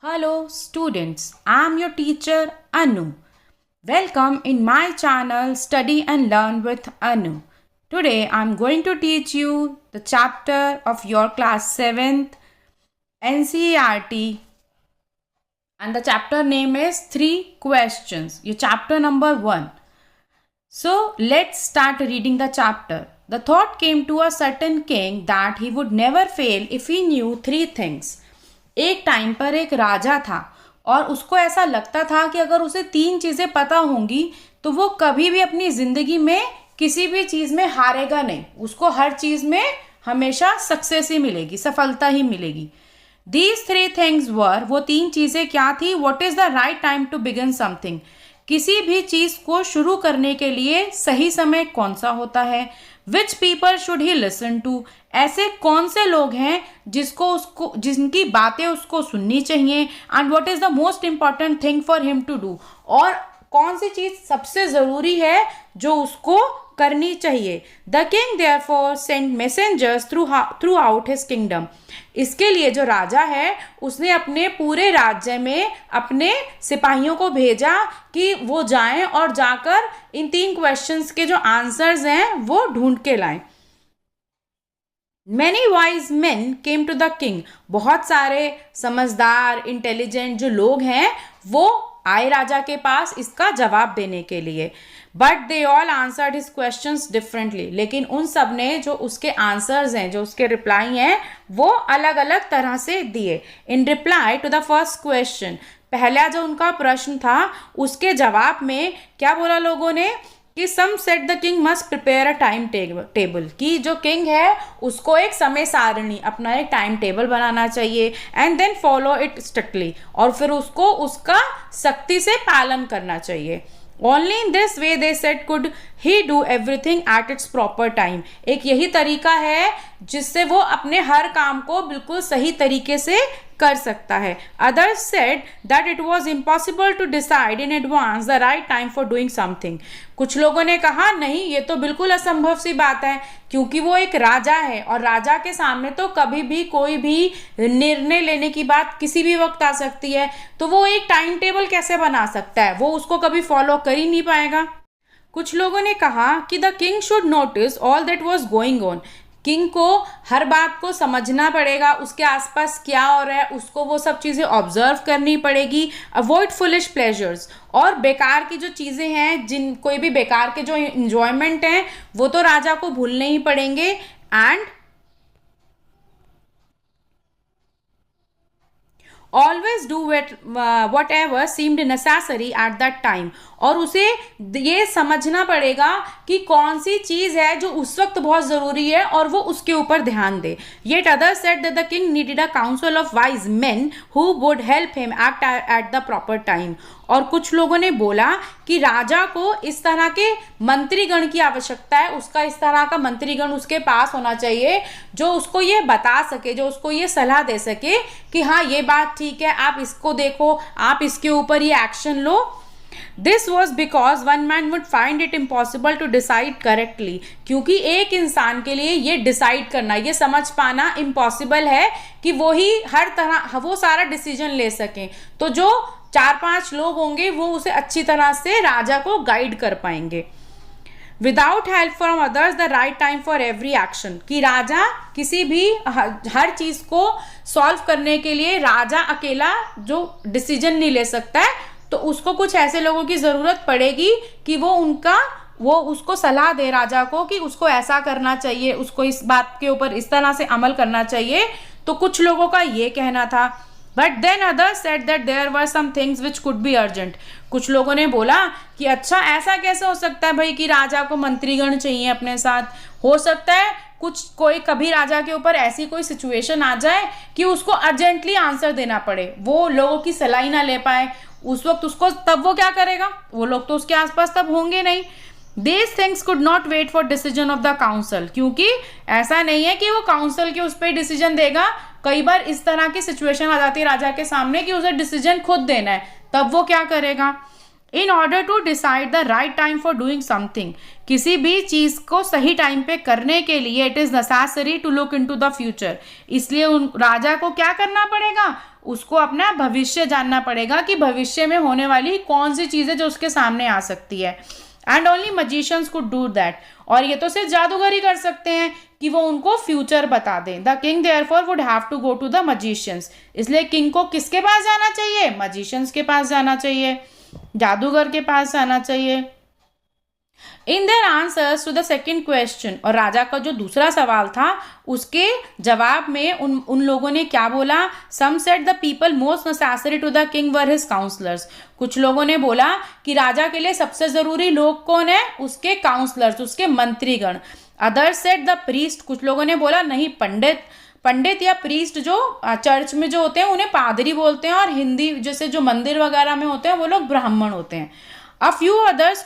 Hello students, I am your teacher Anu. Welcome in my channel Study and Learn with Anu. Today I am going to teach you the chapter of your class 7th NCERT and the chapter name is 3 questions. Your chapter number 1. So let's start reading the chapter. The thought came to a certain king that he would never fail if he knew 3 things. एक time पर एक राजा था और उसको ऐसा लगता था कि अगर उसे 3 चीज़ें पता होंगी तो वो कभी भी अपनी ज़िंदगी में किसी भी चीज़ में हारेगा नहीं. उसको हर चीज़ में हमेशा सक्सेस ही मिलेगी, सफलता ही मिलेगी. These 3 things were, वो 3 चीज़ें क्या थी? What is the right time to begin something? किसी भी चीज़ को शुरू करने के लिए सही समय कौन सा होता है? Which people should he listen to? ऐसे कौन से लोग हैं जिनकी बातें उसको सुननी चाहिए? And what is the most important thing for him to do? और कौन सी चीज़ सबसे ज़रूरी है जो उसको करनी चाहिए? The king therefore sent messengers throughout his kingdom. इसके लिए जो राजा है उसने अपने पूरे राज्य में अपने सिपाहियों को भेजा कि वो जाएं और जाकर इन 3 क्वेश्चंस के जो आंसर्स हैं वो ढूंढ के लाएं. Many wise men came to the king. बहुत सारे समझदार इंटेलिजेंट जो लोग हैं वो आए राजा के पास इसका जवाब देने के लिए. But they all answered his questions differently. लेकिन उन सब ने जो उसके आंसर्स हैं, जो उसके रिप्लाई हैं, वो अलग अलग तरह से दिए. In reply to the first question, पहला जो उनका प्रश्न था उसके जवाब में क्या बोला लोगों ने कि some said the king must prepare a time table. कि जो किंग है उसको एक समय सारणी, अपना एक टाइम टेबल बनाना चाहिए and then follow it strictly, और फिर उसको उसका सख्ती से पालन करना चाहिए. Only in this way they said could he do everything at its proper time. एक यही तरीका है जिससे वो अपने हर काम को बिल्कुल सही तरीके से कर सकता है. Others said that it was impossible to decide in advance the right time for doing something. कुछ लोगों ने कहा नहीं, ये तो बिल्कुल असंभव सी बात है क्योंकि वो एक राजा है और राजा के सामने तो कभी भी कोई भी निर्णय लेने की बात किसी भी वक्त आ सकती है, तो वो एक टाइम टेबल कैसे बना सकता है? वो उसको कभी फॉलो कर ही नहीं पाएगा. कुछ लोगों ने कहा कि the king should notice all that was going on. King को हर बात को समझना पड़ेगा, उसके आसपास क्या हो रहा है उसको वो सब चीज़ें ऑब्जर्व करनी पड़ेगी. अवॉइड फुलिश प्लेजर्स, और बेकार की जो चीज़ें हैं, कोई भी बेकार के जो इंजॉयमेंट हैं वो तो राजा को भूलने ही पड़ेंगे. And always do what ever seemed necessary at that time. और उसे ये समझना पड़ेगा कि कौन सी चीज़ है जो उस वक्त बहुत ज़रूरी है और वो उसके ऊपर ध्यान दे. Yet other said that the king needed a council of wise men who would help him act at the proper time. और कुछ लोगों ने बोला कि राजा को इस तरह के मंत्रीगण की आवश्यकता है, उसका इस तरह का मंत्रीगण उसके पास होना चाहिए जो उसको ये बता सके, जो उसको ये सलाह दे सके कि हाँ ये बात ठीक है, आप इसको देखो, आप इसके ऊपर ये एक्शन लो. This was because one man would find it impossible to decide correctly. क्योंकि एक इंसान के लिए ये डिसाइड करना, ये समझ पाना इम्पॉसिबल है कि वो ही हर तरह वो सारा डिसीजन ले सकें. तो जो 4-5 लोग होंगे वो उसे अच्छी तरह से राजा को गाइड कर पाएंगे. Without help from others the right time for every action. कि राजा किसी भी हर चीज़ को सॉल्व करने के लिए राजा अकेला जो डिसीजन नहीं ले सकता है, तो उसको कुछ ऐसे लोगों की ज़रूरत पड़ेगी कि वो उसको सलाह दे राजा को कि उसको ऐसा करना चाहिए, उसको इस बात के ऊपर इस तरह से अमल करना चाहिए. तो कुछ लोगों का ये कहना था. But then others said that there were some things which could be urgent. कुछ लोगों ने बोला कि अच्छा ऐसा कैसे हो सकता है भाई कि राजा को मंत्रीगण चाहिए अपने साथ. हो सकता है कोई कभी राजा के ऊपर ऐसी कोई सिचुएशन आ जाए कि उसको अर्जेंटली आंसर देना पड़े, वो लोगों की सलाह ना ले पाए उस वक्त उसको, तब वो क्या करेगा? वो लोग तो उसके आसपास तब होंगे नहीं. These things could not wait for decision of the council. क्योंकि ऐसा नहीं है कि वो काउंसिल के उस पर डिसीजन देगा. कई बार इस तरह की सिचुएशन आ जाती है राजा के सामने कि उसे डिसीजन खुद देना है, तब वो क्या करेगा? In order to decide the right time for doing something. किसी भी चीज़ को सही टाइम पे करने के लिए it is necessary to look into the future. इसलिए उन राजा को क्या करना पड़ेगा? उसको अपना भविष्य जानना पड़ेगा कि भविष्य में होने वाली कौन सी चीज़ है जो उसके सामने आ सकती है। And only magicians could do that, और ये तो सिर्फ जादूगर ही कर सकते हैं कि वो उनको फ्यूचर बता दें। The king therefore would have to go to the magicians, इसलिए किंग को किसके पास जाना चाहिए? मजिशियंस के पास जाना चाहिए, जादूगर के पास जाना चाहिए। In their answers to the second question, और राजा का जो दूसरा सवाल था उसके जवाब में उन लोगों ने क्या बोला? Some said the people most necessary to the king were his counsellors, कुछ लोगों ने बोला कि राजा के लिए सबसे जरूरी लोग कौन है? उसके काउंसलर्स, उसके मंत्रीगण। अदर सेड द प्रीस्ट, कुछ लोगों ने बोला नहीं, पंडित या प्रीस्ट जो चर्च में जो होते हैं उन्हें पादरी बोलते हैं, और हिंदी जैसे जो मंदिर वगैरह में होते हैं वो लोग ब्राह्मण होते हैं। A few others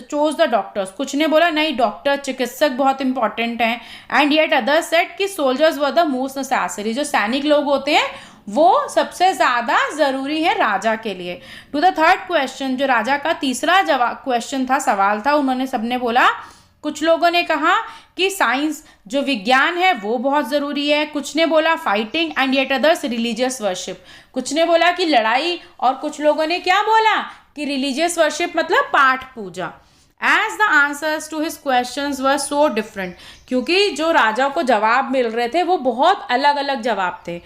chose the doctors, कुछ ने बोला नहीं, डॉक्टर चिकित्सक बहुत इंपॉर्टेंट हैं। एंड येट अदर्स सेड कि soldiers were the most necessary, जो सैनिक लोग होते हैं वो सबसे ज़्यादा ज़रूरी है राजा के लिए। टू द थर्ड क्वेश्चन, जो राजा का तीसरा जवाब क्वेश्चन था, सवाल था, उन्होंने सबने बोला, कुछ लोगों ने कहा कि साइंस जो विज्ञान है वो बहुत ज़रूरी है, कुछ ने बोला fighting, and yet others religious worship, कुछ ने बोला कि लड़ाई, और कुछ लोगों ने क्या बोला कि रिलीजियस वर्शिप मतलब पाठ पूजा। As the answers to his questions were so different, क्योंकि जो राजा को जवाब मिल रहे थे वो बहुत अलग अलग जवाब थे।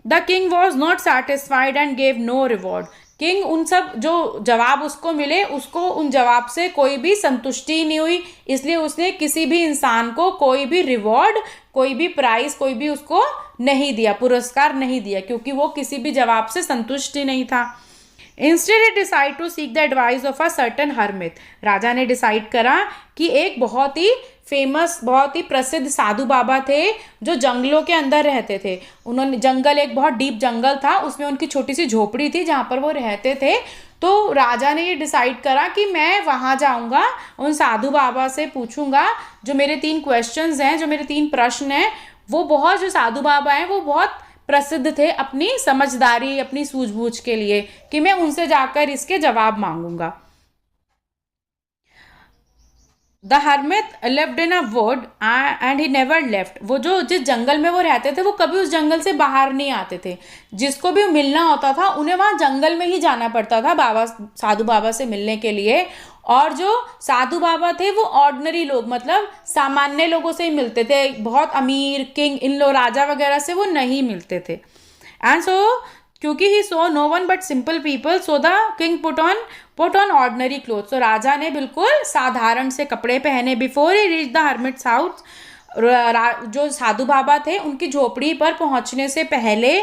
The king was not satisfied and gave no reward, king उन सब जो जवाब उसको मिले उसको उन जवाब से कोई भी संतुष्टि नहीं हुई, इसलिए उसने किसी भी इंसान को कोई भी रिवॉर्ड, कोई भी प्राइज, कोई भी उसको नहीं दिया, पुरस्कार नहीं दिया, क्योंकि वो किसी भी जवाब से संतुष्ट ही नहीं था। Instead he decide to seek the advice of a certain hermit, राजा ने डिसाइड करा कि एक बहुत ही फेमस, बहुत ही प्रसिद्ध साधु बाबा थे जो जंगलों के अंदर रहते थे। उन्होंने जंगल, एक बहुत डीप जंगल था, उसमें उनकी छोटी सी झोपड़ी थी जहाँ पर वो रहते थे। तो राजा ने ये डिसाइड करा कि मैं वहाँ जाऊँगा, उन साधु बाबा से पूछूंगा जो मेरे 3 क्वेश्चंस हैं, जो मेरे 3 प्रश्न हैं, वो बहुत, जो साधु बाबा हैं वो बहुत प्रसिद्ध थे अपनी समझदारी, अपनी सूझबूझ के लिए, कि मैं उनसे जाकर इसके जवाब मांगूंगा। The hermit lived in a wood and he never left, वो जो जिस जंगल में वो रहते थे वो कभी उस जंगल से बाहर नहीं आते थे। जिसको भी मिलना होता था उन्हें वहाँ जंगल में ही जाना पड़ता था बाबा, साधु बाबा से मिलने के लिए। और जो साधु बाबा थे वो ऑर्डिनरी लोग, मतलब सामान्य लोगों से ही मिलते थे, बहुत अमीर किंग, इन लोग राजा वगैरह से वो नहीं मिलते थे। एंड सो क्योंकि he so no one but simple people, so the king put on ordinary cloth, so राजा ने बिल्कुल साधारण से कपड़े पहने। Before he reach the hermit's house, जो साधु बाबा थे उनकी झोपड़ी पर पहुंचने से पहले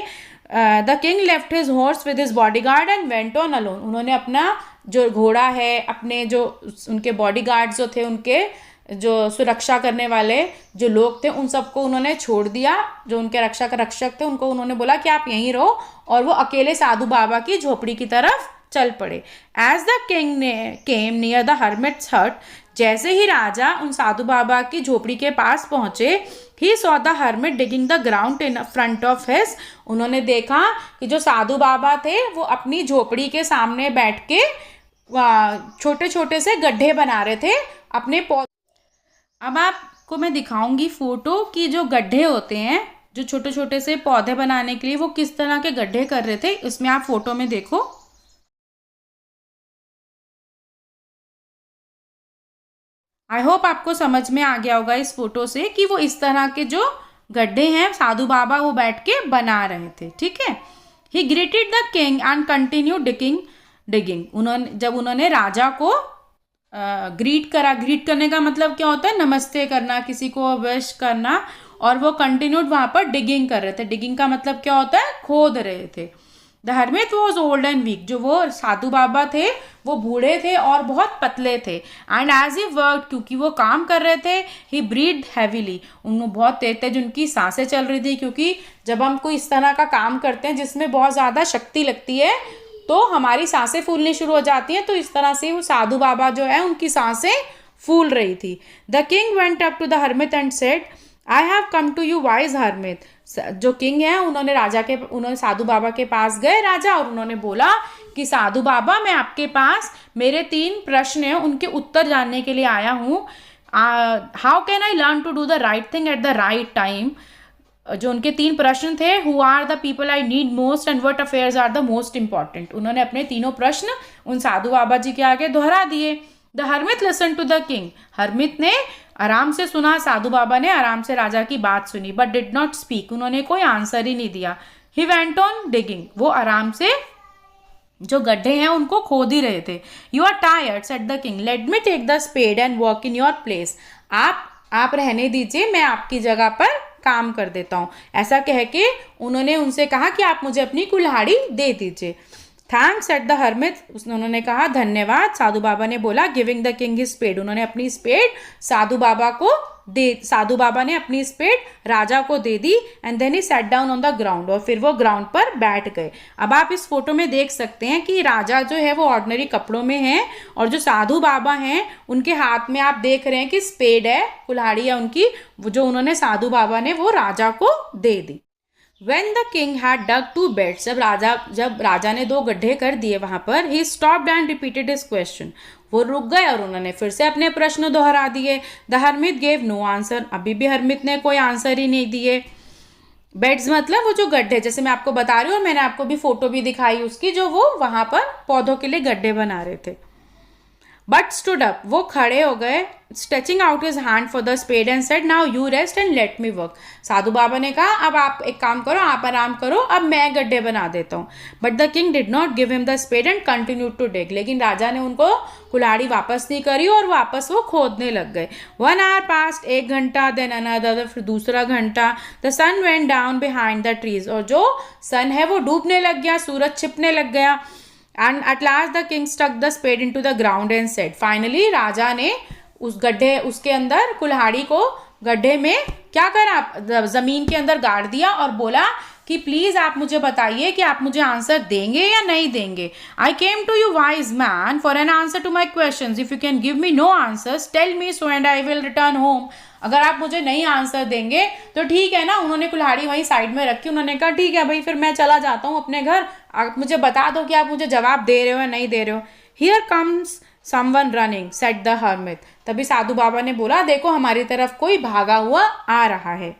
the king left his horse with his bodyguard and went on alone, उन्होंने अपना जो घोड़ा है, अपने जो उनके बॉडीगार्ड जो थे, उनके जो सुरक्षा करने वाले जो लोग थे, उन सबको उन्होंने छोड़ दिया, जो उनके रक्षक थे उनको उन्होंने बोला कि आप यहीं रहो, और वो अकेले साधु बाबा की झोपड़ी की तरफ चल पड़े। As the king came near the hermit's hut, जैसे ही राजा उन साधु बाबा की झोपड़ी के पास पहुंचे, he saw the hermit digging the ground in front of his, उन्होंने देखा कि जो साधु बाबा थे वो अपनी झोपड़ी के सामने बैठ के छोटे छोटे से गड्ढे बना रहे थे अपने पौधे। अब आपको मैं दिखाऊंगी फोटो कि जो गड्ढे होते हैं, जो छोटे छोटे से पौधे बनाने के लिए, वो किस तरह के गड्ढे कर रहे थे, इसमें आप फोटो में देखो। आई होप आपको समझ में आ गया होगा इस फोटो से कि वो इस तरह के जो गड्ढे हैं साधु बाबा वो बैठ के बना रहे थे, ठीक है। ही greeted the king and continue digging, उन्होंने राजा को ग्रीट करा। ग्रीट करने का मतलब क्या होता है? नमस्ते करना, किसी को विश करना, और वो कंटिन्यूड वहाँ पर डिगिंग कर रहे थे। डिगिंग का मतलब क्या होता है? खोद रहे थे। The hermit was old and weak, जो वो साधु बाबा थे वो बूढ़े थे और बहुत पतले थे। एंड एज ही वर्क, क्योंकि वो काम कर रहे थे, ही ब्रीथ हैवीली, उनको बहुत तेज तेज उनकी सांसें चल रही थी, क्योंकि जब हम कोई इस तरह का काम करते हैं जिसमें बहुत ज़्यादा शक्ति लगती है तो हमारी सांसें फूलनी शुरू हो जाती हैं। तो इस तरह से वो साधु बाबा जो है उनकी सांसें फूल रही थी। The king went up to the hermit and said, I have come to you wise hermit, जो किंग है उन्होंने साधु बाबा के पास गए राजा, और उन्होंने बोला कि साधु बाबा, मैं आपके पास मेरे 3 प्रश्न हैं उनके उत्तर जानने के लिए आया हूँ। How can I learn to do the right thing at the right time, जो उनके 3 प्रश्न थे, who are the people I need most and what affairs are the most important, उन्होंने अपने तीनों प्रश्न उन साधु बाबा जी के आगे दोहरा दिए। The hermit listen to the king, hermit ने आराम से सुना, साधु बाबा ने आराम से राजा की बात सुनी, बट डिड नॉट स्पीक, उन्होंने कोई आंसर ही नहीं दिया। ही वेंट ऑन डिगिंग, वो आराम से जो गड्ढे हैं उनको खोद ही रहे थे। You are tired said the king, let me take the spade and work in your place, आप रहने दीजिए, मैं आपकी जगह पर काम कर देता हूँ। ऐसा कह के उन्होंने उनसे कहा कि आप मुझे अपनी कुल्हाड़ी दे दीजिए। थैंक्स एट द हरमित, उन्होंने कहा धन्यवाद। साधु बाबा ने बोला giving the king his spade, उन्होंने अपनी स्पेड साधु बाबा ने अपनी स्पेड राजा को दे दी। And then he sat down on the ground, और फिर वो ग्राउंड पर बैठ गए। अब आप इस फोटो में देख सकते हैं कि राजा जो है वो ऑर्डिनरी कपड़ों में है, और जो साधु बाबा हैं उनके हाथ में आप देख रहे हैं कि स्पेड है, कुल्हाड़ी है उनकी, जो उन्होंने साधु बाबा ने वो राजा को दे दी। When the king had dug 2 beds, जब राजा ने 2 गड्ढे कर दिए वहां पर, he stopped and repeated his question, वो रुक गए और उन्होंने फिर से अपने प्रश्न दोहरा दिए। The hermit gave no answer, अभी भी हरमित ने कोई आंसर ही नहीं दिए। बेड्स मतलब वो जो गड्ढे, जैसे मैं आपको बता रही हूँ, और मैंने आपको भी फोटो भी दिखाई उसकी, जो वो वहां पर पौधों के लिए गड्ढे बना रहे थे। बट स्टूड अप, वो खड़े हो गए, stretching out his hand for the spade and said now you rest and let me work, साधु बाबा ने कहा अब आप एक काम करो, आप आराम करो, अब मैं गड्ढे बना देता हूँ। But the king did not give him the spade and continue to dig, लेकिन राजा ने उनको कुल्हाड़ी वापस नहीं करी और वापस वो खोदने लग गए। 1 hour passed, 1 घंटा, देन अनदर, फिर दूसरा घंटा। The sun went down behind the trees, और जो सन है वो डूबने लग गया, सूरज छिपने लग गया। And at last the king stuck the spade into the ground and said, finally राजा ने उस गड्ढे, उसके अंदर कुल्हाड़ी को गड्ढे में क्या करा, जमीन के अंदर गाड़ दिया और बोला कि प्लीज आप मुझे बताइए कि आप मुझे आंसर देंगे या नहीं देंगे। I came to you wise man for an answer to my question, if you can give me no answers tell me so and I will return home, अगर आप मुझे नहीं आंसर देंगे तो ठीक है ना। उन्होंने कुल्हाड़ी वहीं साइड में रखी, उन्होंने कहा ठीक है भाई, फिर मैं चला जाता हूँ अपने घर, आप मुझे बता दो कि आप मुझे जवाब दे रहे हो या नहीं दे रहे हो। Here comes someone running said the hermit, तभी साधु बाबा ने बोला देखो हमारी तरफ कोई भागा हुआ आ रहा है।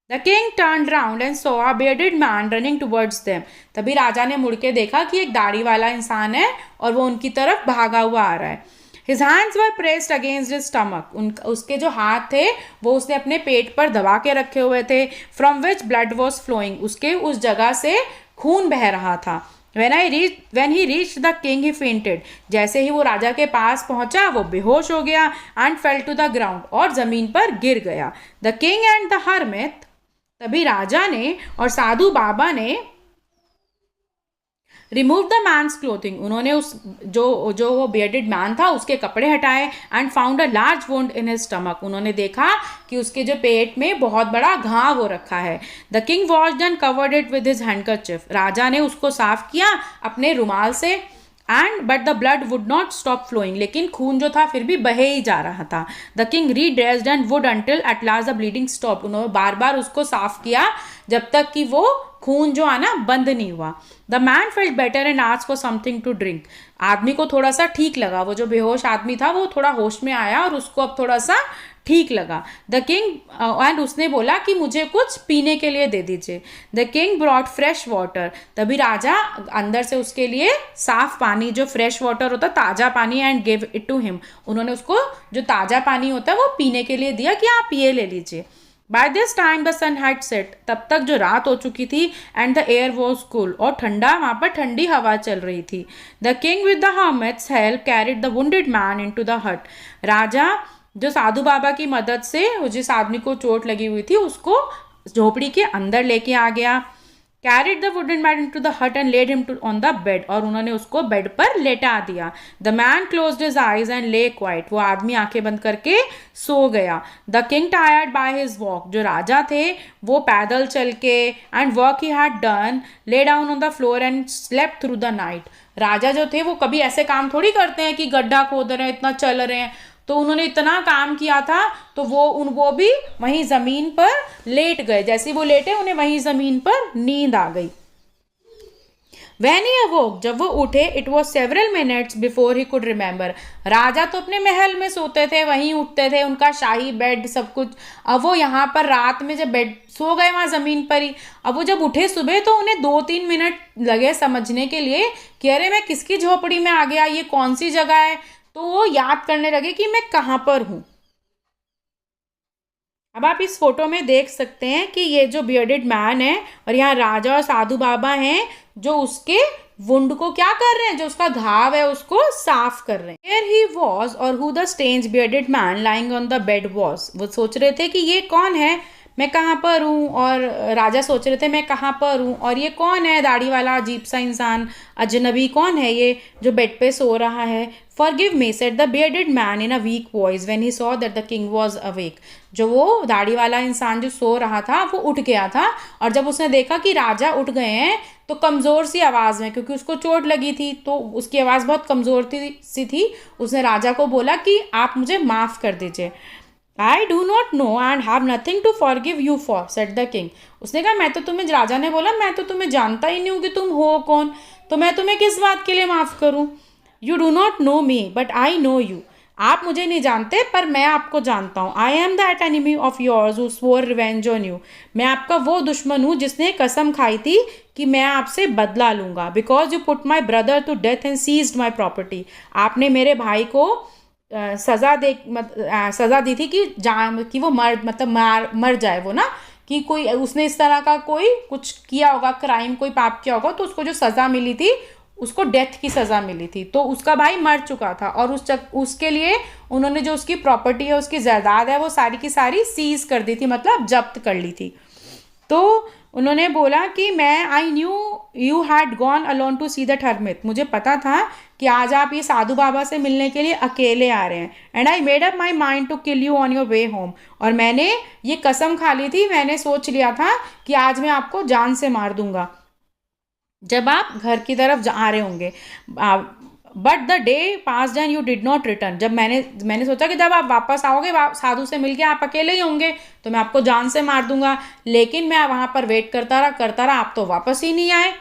The king turned round and saw a bearded man running towards them, तभी राजा ने मुड़ के देखा कि एक दाढ़ी वाला इंसान है और वो उनकी तरफ भागा हुआ आ रहा है। His hands were pressed against his stomach, उसके जो हाथ थे वो उसने अपने पेट पर दबा के रखे हुए थे। From which blood was flowing, उसके उस जगह से खून बह रहा था। When he reached the king, he fainted, जैसे ही वो राजा के पास पहुंचा वो बेहोश हो गया। And fell to the ground, और जमीन पर गिर गया। The king and the hermit, तभी राजा ने और साधु बाबा ने रिमूव द मैन्स क्लोथिंग, उन्होंने उस जो वो बियर्डेड मैन था उसके कपड़े हटाए। And found a large wound in his stomach, उन्होंने देखा कि उसके जो पेट में बहुत बड़ा घाव हो रखा है। The king washed and covered it with his handkerchief, राजा ने उसको साफ किया अपने रुमाल से। And but the blood would not stop flowing, लेकिन खून जो था फिर भी बहे ही जा रहा था। The king redressed and would until at last the bleeding stop, उन्होंने बार बार उसको साफ किया जब तक कि वो खून जो आना बंद नहीं हुआ। The man felt better and asked for something to drink, आदमी को थोड़ा सा ठीक लगा, वो जो बेहोश आदमी था वो थोड़ा होश में आया और उसको अब थोड़ा सा ठीक लगा। द किंग एंड उसने बोला कि मुझे कुछ पीने के लिए दे दीजिए। The king brought fresh water, तभी राजा अंदर से उसके लिए साफ पानी, जो फ्रेश वाटर होता ताज़ा पानी, and give it to him, उन्होंने उसको जो ताज़ा पानी होता है वो पीने के लिए दिया कि आप ये ले लीजिए। By this time the sun had set, तब तक जो रात हो चुकी थी। And the air was cool, और ठंडा, वहाँ पर ठंडी हवा चल रही थी। The king with the hermit's help carried the wounded man into the hut, राजा जो साधु बाबा की मदद से जिस आदमी को चोट लगी हुई थी उसको झोपड़ी के अंदर लेके आ गया। Carried the wooden man into the hut and laid him on the bed, और उन्होंने उसको बेड पर लेटा दिया। The man closed his eyes and lay quiet, वो आदमी आंखें बंद करके सो गया। The king tired by his walk, जो राजा थे वो पैदल चल के, and work he had done, lay down on the floor and slept through the night, राजा जो थे वो कभी ऐसे काम थोड़ी करते हैं कि गड्ढा खोद रहे हैं, इतना चल रहे हैं, तो उन्होंने इतना काम किया था तो वो भी वहीं जमीन पर लेट गए, जैसे वो लेटे उन्हें वहीं जमीन पर नींद आ गई। When he awoke, जब वो उठे, it was several minutes before he could remember. राजा तो अपने महल में सोते थे, वहीं उठते थे, उनका शाही बेड सब कुछ। अब वो यहाँ पर रात में जब बेड सो गए वहाँ ज़मीन पर ही। अब वो जब उठे सुबह तो उन्हें 2-3 मिनट लगे समझने के लिए कि अरे मैं किसकी झोपड़ी में आ गया, ये कौन सी जगह है। तो वो याद करने लगे कि मैं कहाँ पर हूँ। अब आप इस फोटो में देख सकते हैं कि ये जो बियर्डेड मैन है और यहाँ राजा और साधु बाबा हैं जो उसके वुंड को क्या कर रहे हैं, जो उसका घाव है उसको साफ कर रहे हैं। Here he was और who the strange bearded man lying on the bed was। वो सोच रहे थे कि ये कौन है, मैं कहाँ पर हूँ, और राजा सोच रहे थे मैं कहाँ पर हूँ, और ये कौन है दाढ़ी वाला अजीब सा इंसान, अजनबी कौन है ये जो बेड पे सो रहा है। Forgive me, said the bearded man in a weak voice when he saw that the king was awake। जो वो दाढ़ी वाला इंसान जो सो रहा था वो उठ गया था, और जब उसने देखा कि राजा उठ गए हैं तो कमज़ोर सी आवाज़ में, क्योंकि उसको चोट लगी थी तो उसकी आवाज़ बहुत कमज़ोर थी, उसने राजा को बोला कि आप मुझे माफ़ कर दीजिए। I do not know and have nothing to forgive you for, said the king. उसने कहा मैं तो तुम्हें, राजा ने बोला मैं तो तुम्हें जानता ही नहीं हूँ कि तुम हो कौन, तो मैं तुम्हें किस बात के लिए माफ़ करूँ। You do not no me but I know you. आप मुझे नहीं जानते पर मैं आपको जानता हूँ। I am that enemy of yours who swore revenge on you. मैं आपका वो दुश्मन हूँ जिसने कसम खाई थी कि मैं आपसे बदला लूँगा। Because you put my brother to death and seized my property. आपने मेरे भाई को सज़ा दी थी कि वो मर जाए वो ना, कि कोई उसने इस तरह का कोई कुछ किया होगा, क्राइम कोई पाप किया होगा, तो उसको जो सज़ा मिली थी उसको डेथ की सज़ा मिली थी। तो उसका भाई मर चुका था और उसके लिए उन्होंने जो उसकी प्रॉपर्टी है, उसकी जायदाद है, वो सारी की सारी सीज कर दी थी, मतलब जब्त कर ली थी। तो उन्होंने बोला कि मैं I knew you had gone alone to see that hermit. मुझे पता था कि आज आप ये साधु बाबा से मिलने के लिए अकेले आ रहे हैं। And I made up my mind to kill you on your way home. और मैंने ये कसम खा ली थी, मैंने सोच लिया था कि आज मैं आपको जान से मार दूंगा जब आप घर की तरफ आ रहे होंगे। But the day pass and you did not return. जब मैंने सोचा कि जब आप वापस आओगे साधु से मिलके आप अकेले ही होंगे तो मैं आपको जान से मार दूंगा, लेकिन मैं वहाँ पर वेट करता रहा, आप तो वापस ही नहीं आए।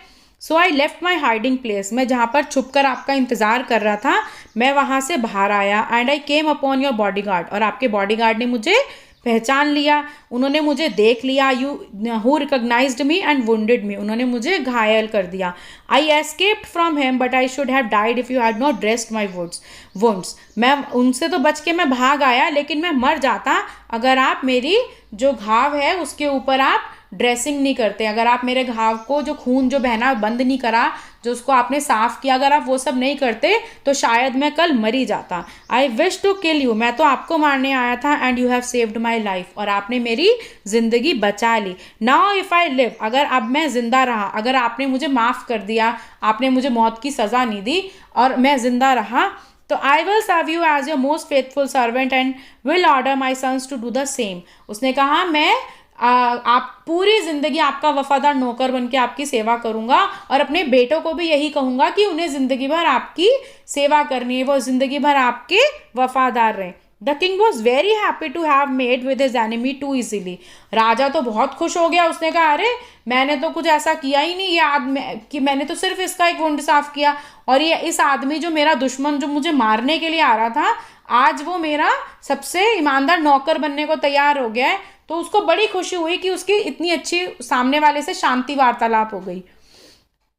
So I left my hiding place. मैं जहाँ पर छुप कर आपका इंतज़ार कर रहा था मैं वहाँ से बाहर आया। And I came upon your body guard. और आपके बॉडी गार्ड ने मुझे पहचान लिया, उन्होंने मुझे देख लिया। You who recognised me and wounded me. उन्होंने मुझे घायल कर दिया। I escaped from him but I should have died if you had not dressed my wounds. मैं उनसे तो बच के मैं भाग आया, लेकिन मैं मर जाता अगर आप मेरी जो घाव है उसके ऊपर आप ड्रेसिंग नहीं करते, अगर आप मेरे घाव को जो खून जो बहना बंद नहीं करा, जो उसको आपने साफ किया, अगर आप वो सब नहीं करते तो शायद मैं कल मरी जाता। I wish to kill you. मैं तो आपको मारने आया था। And you have saved my life. और आपने मेरी जिंदगी बचा ली। Now if I live. अगर अब मैं जिंदा रहा, अगर आपने मुझे माफ़ कर दिया, आपने मुझे मौत की सज़ा नहीं दी और मैं जिंदा रहा, तो I will serve you as your most faithful servant and will order my sons to do the same. उसने कहा मैं आप पूरी ज़िंदगी आपका वफादार नौकर बन के आपकी सेवा करूँगा और अपने बेटों को भी यही कहूँगा कि उन्हें ज़िंदगी भर आपकी सेवा करनी है, वो ज़िंदगी भर आपके वफादार रहें। The king was very happy to have made with his enemy too easily. राजा तो बहुत खुश हो गया। उसने कहा अरे मैंने तो कुछ ऐसा किया ही नहीं, ये आदमी कि मैंने तो सिर्फ इसका एक वुंड साफ किया, और ये इस आदमी जो मेरा दुश्मन जो मुझे मारने के लिए आ रहा था, आज वो मेरा सबसे ईमानदार नौकर बनने को तैयार हो गया है। तो उसको बड़ी खुशी हुई कि उसकी इतनी अच्छी सामने वाले से शांति वार्तालाप हो गई।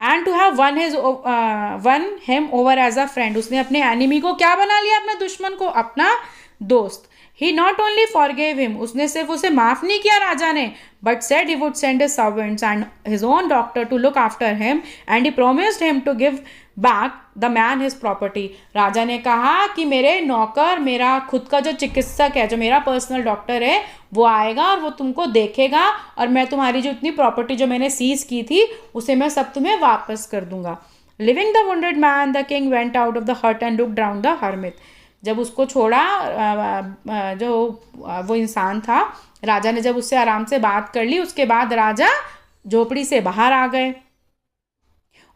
And to have won him over as a friend. उसने अपने एनिमी को क्या बना लिया, अपने दुश्मन को अपना दोस्त। He not only forgave him. उसने सिर्फ उसे माफ नहीं किया राजा ने, but said he would send his servants and his own doctor to look after him and he promised him to give back the man his property. राजा ने कहा कि मेरे नौकर, मेरा खुद का जो चिकित्सक है, जो मेरा पर्सनल डॉक्टर है, वो आएगा और वो तुमको देखेगा और मैं तुम्हारी जो इतनी प्रॉपर्टी जो मैंने सीज की थी उसे मैं सब तुम्हें वापस कर दूंगा। Leaving the wounded man the king went out of the hut and looked down the hermit. जब उसको छोड़ा, जो वो इंसान था, राजा ने जब उससे आराम से बात कर ली, उसके बाद राजा झोपड़ी से बाहर आ गए।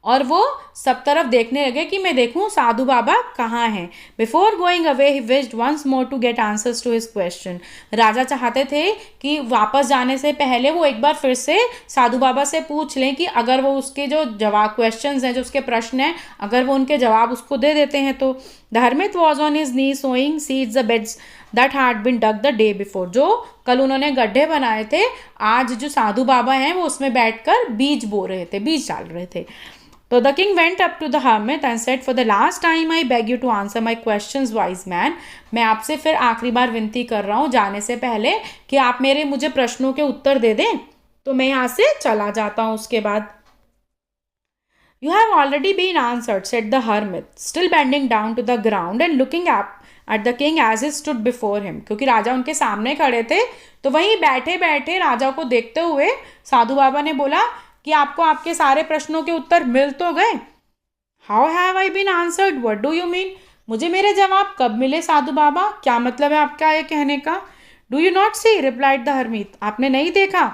और वो सब तरफ देखने लगे कि मैं देखूं साधु बाबा कहाँ हैं। Before going away he wished once more to get answers to his question. राजा चाहते थे कि वापस जाने से पहले वो एक बार फिर से साधु बाबा से पूछ लें कि अगर वो उसके जो जवाब क्वेश्चंस हैं, जो उसके प्रश्न हैं, अगर वो उनके जवाब उसको दे देते हैं तो। The hermit was on his knee sowing seeds the beds that had been dug the day before. जो कल उन्होंने गड्ढे बनाए थे, आज जो साधु बाबा हैं वो उसमें बैठकर बीज बो रहे थे, बीज डाल रहे थे। So the king went up to the hermit and said, "For the last time I beg you to answer my questions, wise man." मैं आपसे फिर आखिरी बार विनती कर रहा हूँ जाने से पहले कि आप मेरे मुझे प्रश्नों के उत्तर दे दें, तो मैं यहाँ से चला जाता हूँ उसके बाद। You have already been answered, said the hermit, still bending down to the ground and looking up at the king as he stood before him. क्योंकि राजा उनके सामने खड़े थे, तो वहीं बैठे बैठे राजा को देखते हुए साधु बाबा ने बोला कि आपको आपके सारे प्रश्नों के उत्तर मिल तो गए। How have I been answered, what do you mean? मुझे मेरे जवाब कब मिले साधु बाबा, क्या मतलब है आपका ये कहने का? Do you not see, replied the hermit, आपने नहीं देखा?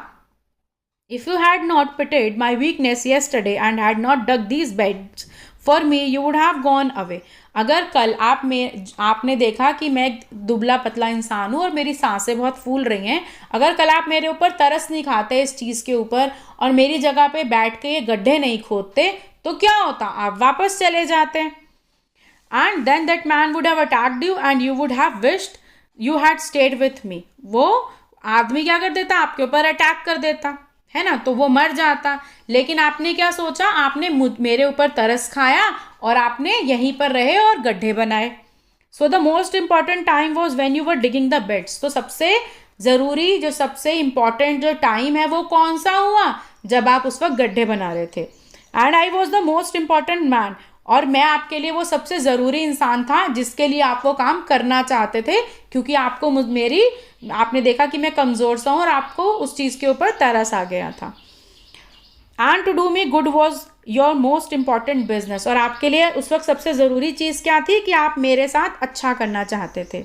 If you had not pitied my weakness yesterday and had not dug these beds for me you would have gone away. अगर कल आपने देखा कि मैं दुबला पतला इंसान हूँ और मेरी सांसें बहुत फूल रही हैं, अगर कल आप मेरे ऊपर तरस नहीं खाते इस चीज़ के ऊपर और मेरी जगह पे बैठ के ये गड्ढे नहीं खोदते, तो क्या होता, आप वापस चले जाते। And then that man would have attacked you and you would have wished you had stayed with me. वो आदमी क्या कर देता, आपके ऊपर अटैक कर देता है ना, तो वो मर जाता। लेकिन आपने क्या सोचा, आपने मेरे ऊपर तरस खाया और आपने यहीं पर रहे और गड्ढे बनाए। So the most important time was when you were digging the beds. तो सबसे ज़रूरी, जो सबसे इंपॉर्टेंट जो टाइम है वो कौन सा हुआ, जब आप उस वक्त गड्ढे बना रहे थे। And I was the most important man, और मैं आपके लिए वो सबसे ज़रूरी इंसान था जिसके लिए आप वो काम करना चाहते थे, क्योंकि आपको आपने देखा कि मैं कमज़ोर सा हूँ और आपको उस चीज़ के ऊपर तरस आ गया था। And to do me good was your most important business, और आपके लिए उस वक्त सबसे ज़रूरी चीज़ क्या थी कि आप मेरे साथ अच्छा करना चाहते थे।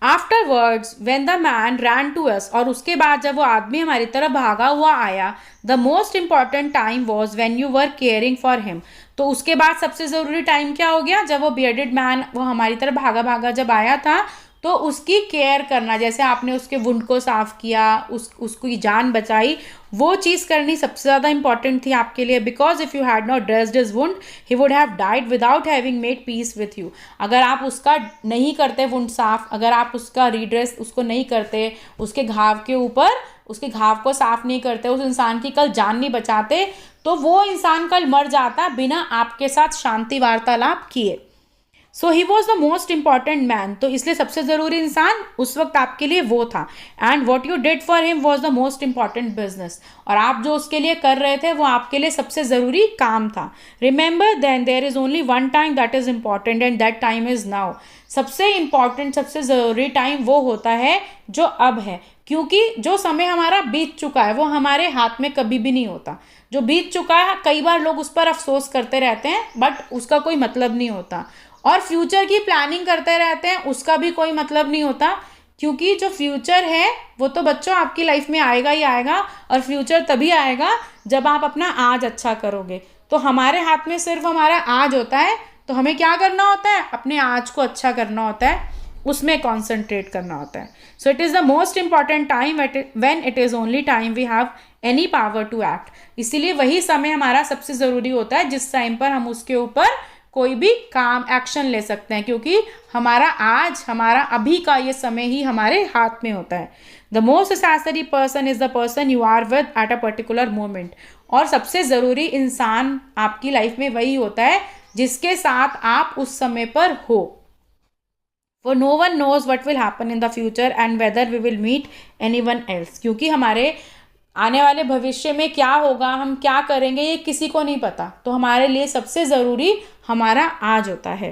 Afterwards when the man ran to us, और उसके बाद जब वो आदमी हमारी तरफ भागा हुआ आया, the most important time was when you were caring for him. तो उसके बाद सबसे ज़रूरी टाइम क्या हो गया, जब वो बियर्डेड मैन वो हमारी तरफ भागा भागा जब आया था, तो उसकी केयर करना, जैसे आपने उसके वुंड को साफ़ किया, उसकी जान बचाई, वो चीज़ करनी सबसे ज़्यादा इंपॉर्टेंट थी आपके लिए। Because if you had not dressed his wound he would have died without having made peace with you. अगर आप उसका नहीं करते वुंड साफ, अगर आप उसका रीड्रेस उसको नहीं करते, उसके घाव के ऊपर उसके घाव को साफ नहीं करते, उस इंसान की कल जान नहीं बचाते, तो वो इंसान कल मर जाता बिना आपके साथ शांति वार्तालाप किए। So he was the most important man, तो इसलिए सबसे ज़रूरी इंसान उस वक्त आपके लिए वो था। And what you did for him was the most important business, और आप जो उसके लिए कर रहे थे वो आपके लिए सबसे ज़रूरी काम था। Remember then there is only one time that is important and that time is now. सबसे इंपॉर्टेंट, सबसे ज़रूरी टाइम वो होता है जो अब है, क्योंकि जो समय हमारा बीत चुका है वो हमारे हाथ में कभी भी नहीं होता। जो बीत चुका है कई बार लोग उस पर अफसोस करते रहते हैं, बट उसका कोई मतलब नहीं होता। और फ्यूचर की प्लानिंग करते रहते हैं, उसका भी कोई मतलब नहीं होता, क्योंकि जो फ्यूचर है वो तो बच्चों आपकी लाइफ में आएगा ही आएगा, और फ्यूचर तभी आएगा जब आप अपना आज अच्छा करोगे। तो हमारे हाथ में सिर्फ हमारा आज होता है, तो हमें क्या करना होता है, अपने आज को अच्छा करना होता है, उसमें कॉन्सेंट्रेट करना होता है। So it is the most important time when it is only time we have any power to act. इसीलिए वही समय हमारा सबसे ज़रूरी होता है जिस टाइम पर हम उसके ऊपर कोई भी काम एक्शन ले सकते हैं, क्योंकि हमारा आज, हमारा अभी का ये समय ही हमारे हाथ में होता है। The most necessary person is the person you are with at a particular moment, और सबसे ज़रूरी इंसान आपकी लाइफ में वही होता है जिसके साथ आप उस समय पर हो। For no one knows what will happen in the future and whether we will meet anyone else, क्योंकि हमारे आने वाले भविष्य में क्या होगा, हम क्या करेंगे, ये किसी को नहीं पता। तो हमारे लिए सबसे ज़रूरी हमारा आज होता है।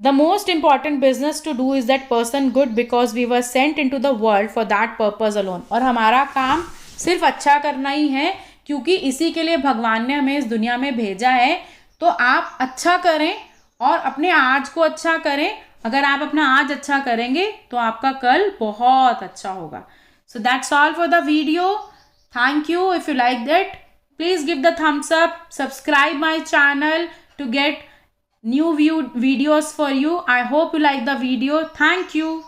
The most important business to do is that person good because we were sent into the world for that purpose alone, और हमारा काम सिर्फ अच्छा करना ही है, क्योंकि इसी के लिए भगवान ने हमें इस दुनिया में भेजा है। तो आप अच्छा करें और अपने आज को अच्छा करें। अगर आप अपना आज अच्छा करेंगे तो आपका कल बहुत अच्छा होगा। So that's all for the video. Thank you. If you like that, please give the thumbs up, subscribe my channel to get new videos for you. I hope you like the video. Thank you.